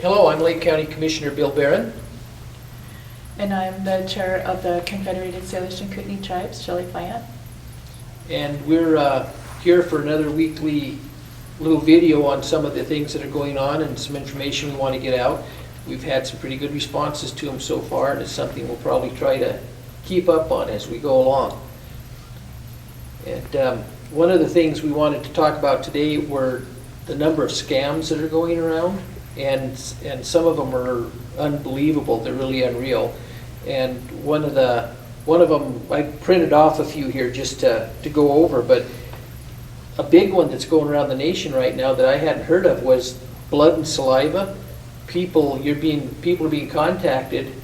Hello, I'm Lake County Commissioner Bill Barron. And I'm the chair of the Confederated Salish and Kootenai Tribes, Shelly. And we're here for another weekly little video on some of the things that are going on and some information we want to get out. We've had some pretty good responses to them so far, and it's something we'll probably try to keep up on as we go along. And one of the things we wanted to talk about today were the number of scams that are going around, and some of them are unbelievable. They're really unreal. And one of them, I printed off a few here just to go over, but a big one that's going around the nation right now that I hadn't heard of was blood and saliva. People are being contacted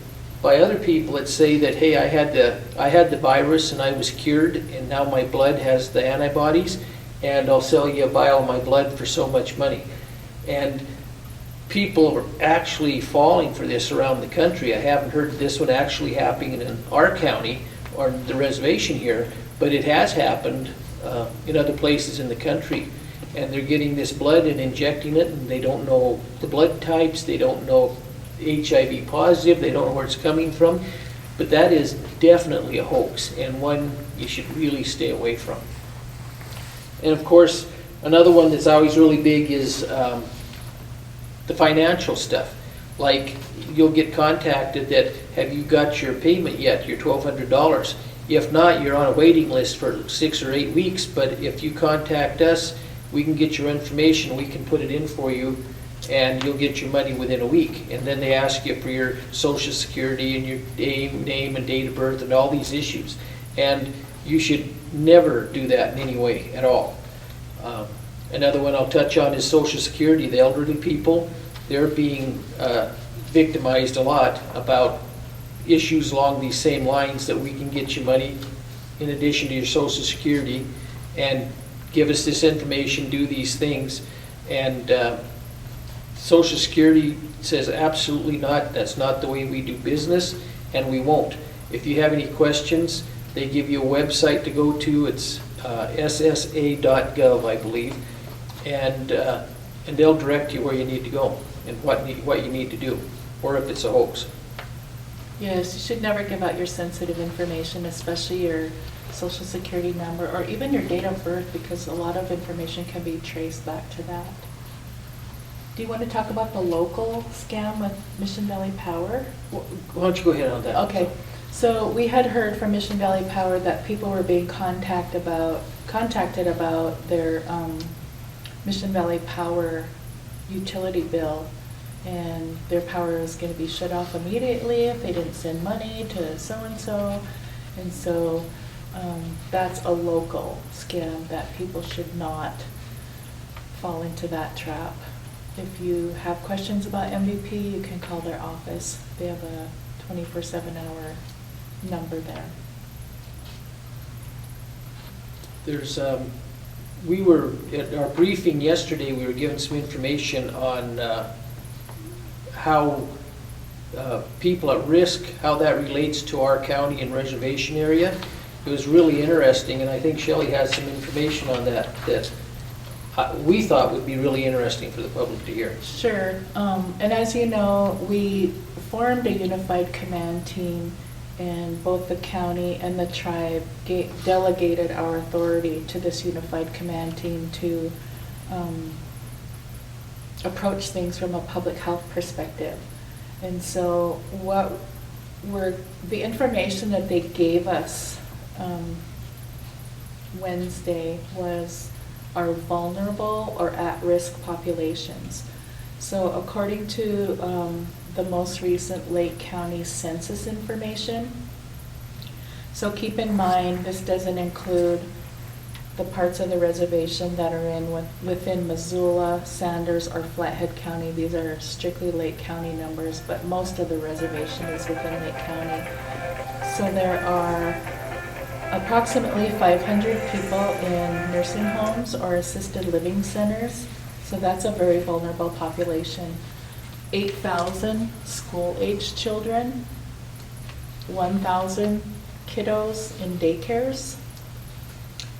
by other people that say that, hey, I had the virus and I was cured, and now my blood has the antibodies, and I'll sell you a vial of my blood for so much money. And people are actually falling for this around the country. I haven't heard this one actually happening in our county or the reservation here, but it has happened in other places in the country. And they're getting this blood and injecting it, and they don't know the blood types, they don't know HIV positive, they don't know where it's coming from. But that is definitely a hoax, and one you should really stay away from. And of course, another one that's always really big is the financial stuff. Like, you'll get contacted that, have you got your payment yet, your $1,200? If not, you're on a waiting list for 6 or 8 weeks, but if you contact us, we can get your information, we can put it in for you, and you'll get your money within a week. And then they ask you for your social security and your name and date of birth and all these issues. And you should never do that in any way at all. Another one I'll touch on is social security. The elderly people, they're being victimized a lot about issues along these same lines, that we can get you money in addition to your social security, and give us this information, do these things. And social security says absolutely not, that's not the way we do business, and we won't. If you have any questions, they give you a website to go to. It's ssa.gov, I believe, and they'll direct you where you need to go and what you need to do, or if it's a hoax. Yes, you should never give out your sensitive information, especially your social security number or even your date of birth, because a lot of information can be traced back to that. Do you want to talk about the local scam with Mission Valley Power? Why don't you go ahead on that? Okay. So we had heard from Mission Valley Power that people were being contacted about their Mission Valley Power utility bill, and their power was going to be shut off immediately if they didn't send money to so-and-so. And so that's a local scam that people should not fall into that trap. If you have questions about MVP, you can call their office. They have a 24/7 number there. There's we were at our briefing yesterday, we were given some information on how people at risk, how that relates to our county and reservation area. It was really interesting, and I think Shelly has some information on that we thought would be really interesting for the public to hear. Sure. And as you know, we formed a unified command team, and both the county and the tribe delegated our authority to this unified command team to approach things from a public health perspective. And so the information that they gave us Wednesday was our vulnerable or at-risk populations. So according to the most recent Lake County census information, so keep in mind this doesn't include the parts of the reservation that are within Missoula, Sanders, or Flathead County. These are strictly Lake County numbers, but most of the reservation is within Lake County. So there are approximately 500 people in nursing homes or assisted living centers. So that's a very vulnerable population. 8,000 school-aged children, 1,000 kiddos in daycares,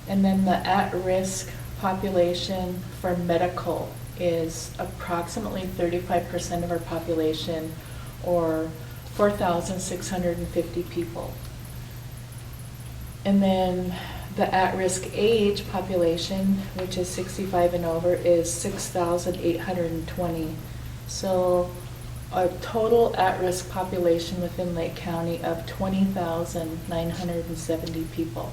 and then the at-risk population for medical is approximately 35% of our population, or 4,650 people. And then the at-risk age population, which is 65 and over, is 6,820. So a total at-risk population within Lake County of 20,970 people.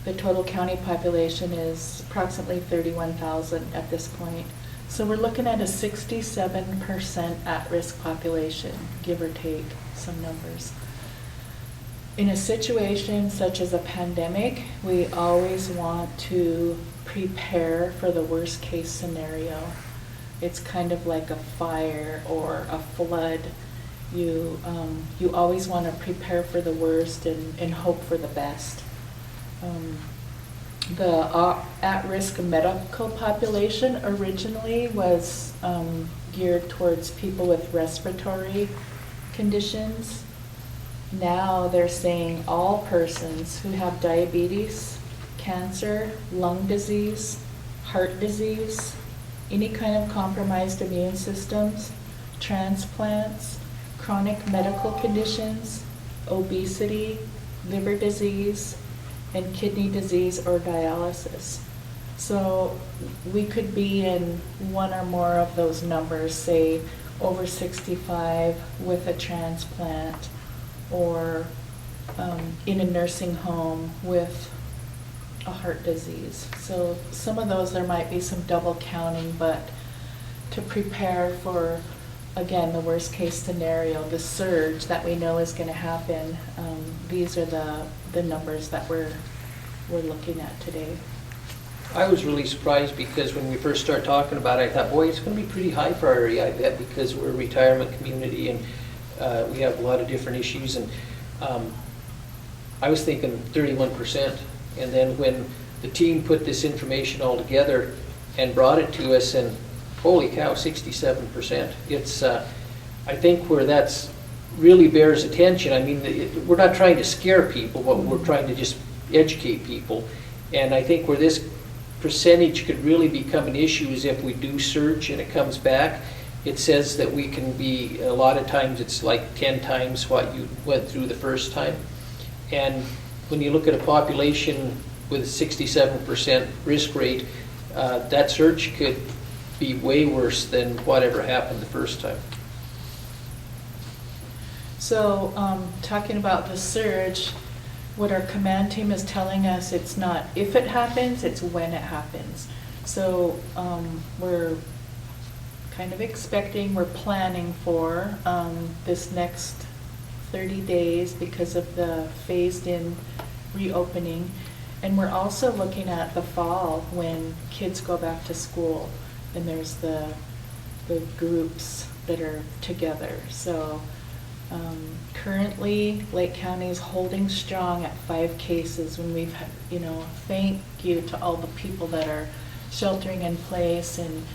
The total county population is approximately 31,000 at this point. So we're looking at a 67% at-risk population, give or take some numbers. In a situation such as a pandemic, we always want to prepare for the worst case scenario. It's kind of like a fire or a flood. You always want to prepare for the worst and hope for the best. The at-risk medical population originally was geared towards people with respiratory conditions. Now they're saying all persons who have diabetes, cancer, lung disease, heart disease, any kind of compromised immune systems, transplants, chronic medical conditions, obesity, liver disease, and kidney disease or dialysis. So we could be in one or more of those numbers, say over 65 with a transplant, or in a nursing home with a heart disease. So some of those there might be some double counting, but to prepare for, again, the worst case scenario, the surge that we know is going to happen, these are the numbers that we're looking at today. I was really surprised because when we first started talking about it, I thought, boy, it's going to be pretty high for our area, I bet, because we're a retirement community and we have a lot of different issues. And I was thinking 31%. And then when the team put this information all together and brought it to us, and holy cow, 67%. It's, I think where that's really bears attention. I mean, we're not trying to scare people, but we're trying to just educate people. And I think where this percentage could really become an issue is if we do search and it comes back. It says that we can be, a lot of times it's like 10 times what you went through the first time. And when you look at a population with a 67% risk rate, that surge could be way worse than whatever happened the first time. So talking about the surge, what our command team is telling us, it's not if it happens, it's when it happens. So we're kind of expecting, we're planning for this next 30 days because of the phased in reopening. And we're also looking at the fall when kids go back to school and there's the groups that are together. So currently Lake County is holding strong at 5 cases when we've had, thank you to all the people that are sheltering in place and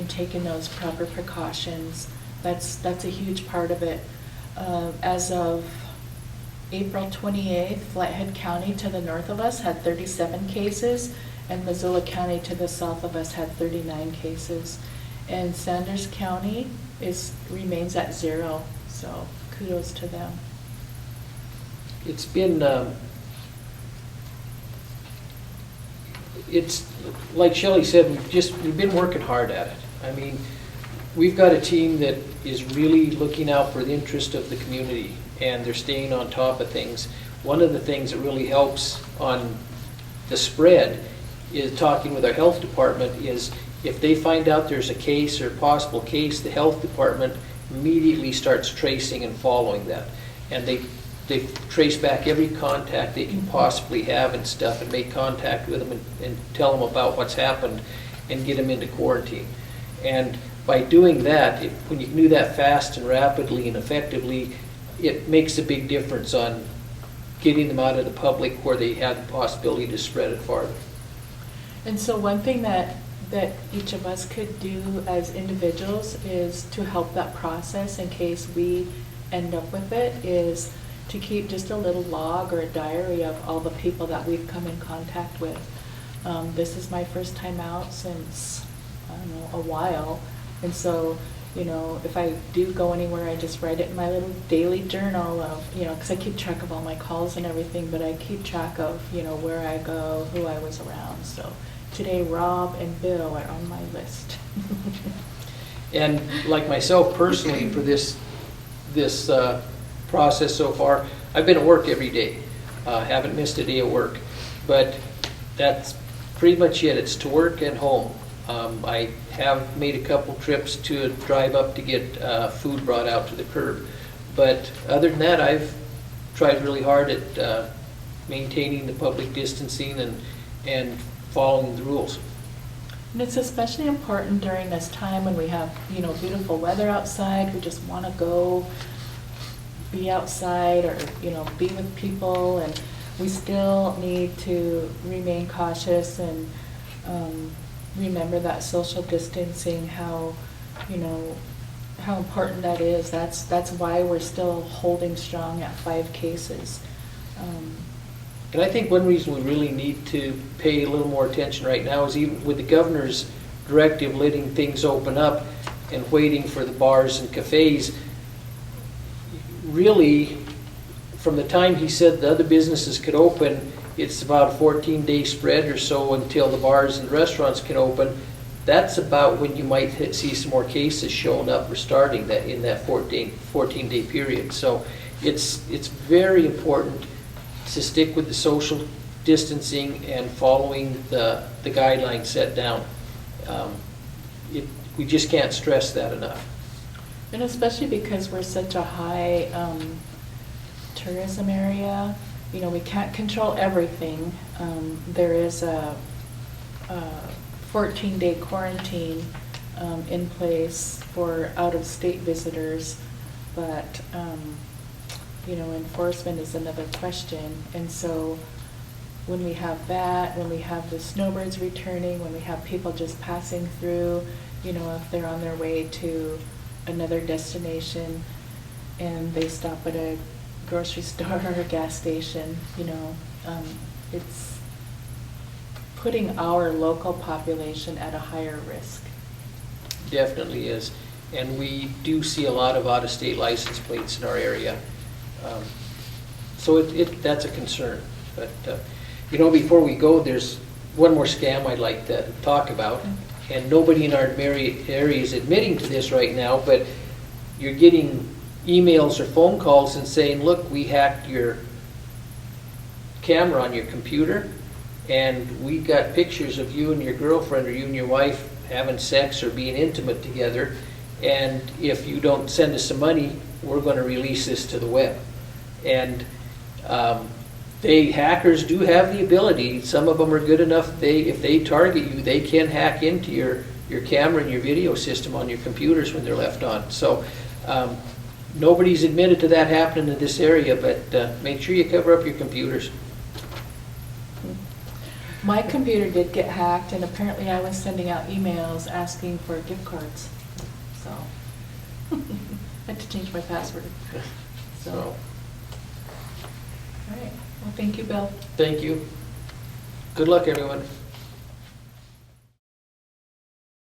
taking those proper precautions. That's a huge part of it. As of April 28th, Flathead County to the north of us had 37 cases, and Missoula County to the south of us had 39 cases. And Sanders County remains at 0, so kudos to them. It's been, it's like Shelly said, we've been working hard at it. I mean, we've got a team that is really looking out for the interest of the community, and they're staying on top of things. One of the things that really helps on the spread is talking with our health department is if they find out there's a case or possible case, the health department immediately starts tracing and following that. And they trace back every contact they can possibly have and stuff and make contact with them and tell them about what's happened and get them into quarantine. And by doing that, when you can do that fast and rapidly and effectively, it makes a big difference on getting them out of the public where they have the possibility to spread it farther. And so one thing that each of us could do as individuals is to help that process in case we end up with it, is to keep just a little log or a diary of all the people that we've come in contact with. This is my first time out since I don't know, a while. And so, you know, if I do go anywhere, I just write it in my little daily journal of, you know, because I keep track of all my calls and everything, but I keep track of, you know, where I go, who I was around. So today, Rob and Bill are on my list. And like myself personally, for this process so far, I've been at work every day. Haven't missed a day of work. But that's pretty much it. It's to work and home. I have made a couple trips to drive up to get food brought out to the curb. But other than that, I've tried really hard at maintaining the public distancing and following the rules. And it's especially important during this time when we have, you know, beautiful weather outside. We just want to go be outside or, you know, be with people. And we still need to remain cautious and remember that social distancing, how, you know, how important that is. That's why we're still holding strong at 5 cases. And I think one reason we really need to pay a little more attention right now is even with the governor's directive letting things open up and waiting for the bars and cafes, really, from the time he said the other businesses could open, it's about a 14-day spread or so until the bars and restaurants can open. That's about when you might see some more cases showing up or starting that in that 14-day period. So it's very important to stick with the social distancing and following the guidelines set down. We just can't stress that enough. And especially because we're such a high tourism area, you know, we can't control everything. There is a 14-day quarantine in place for out-of-state visitors, but you know, enforcement is another question. And so when we have that, when we have the snowbirds returning, when we have people just passing through, you know, if they're on their way to another destination and they stop at a grocery store or a gas station, you know, it's putting our local population at a higher risk. Definitely is. And we do see a lot of out-of-state license plates in our area. So that's a concern. But, you know, before we go, there's one more scam I'd like to talk about. And nobody in our area is admitting to this right now, but you're getting emails or phone calls and saying, look, we hacked your camera on your computer, and we got pictures of you and your girlfriend or you and your wife having sex or being intimate together, and if you don't send us some money, we're going to release this to the web. And hackers do have the ability. Some of them are good enough. If they target you, they can hack into your camera and your video system on your computers when they're left on. So nobody's admitted to that happening in this area, but make sure you cover up your computers. My computer did get hacked, and apparently I was sending out emails asking for gift cards. So I had to change my password. So. All right. Well, thank you, Bill. Thank you. Good luck, everyone.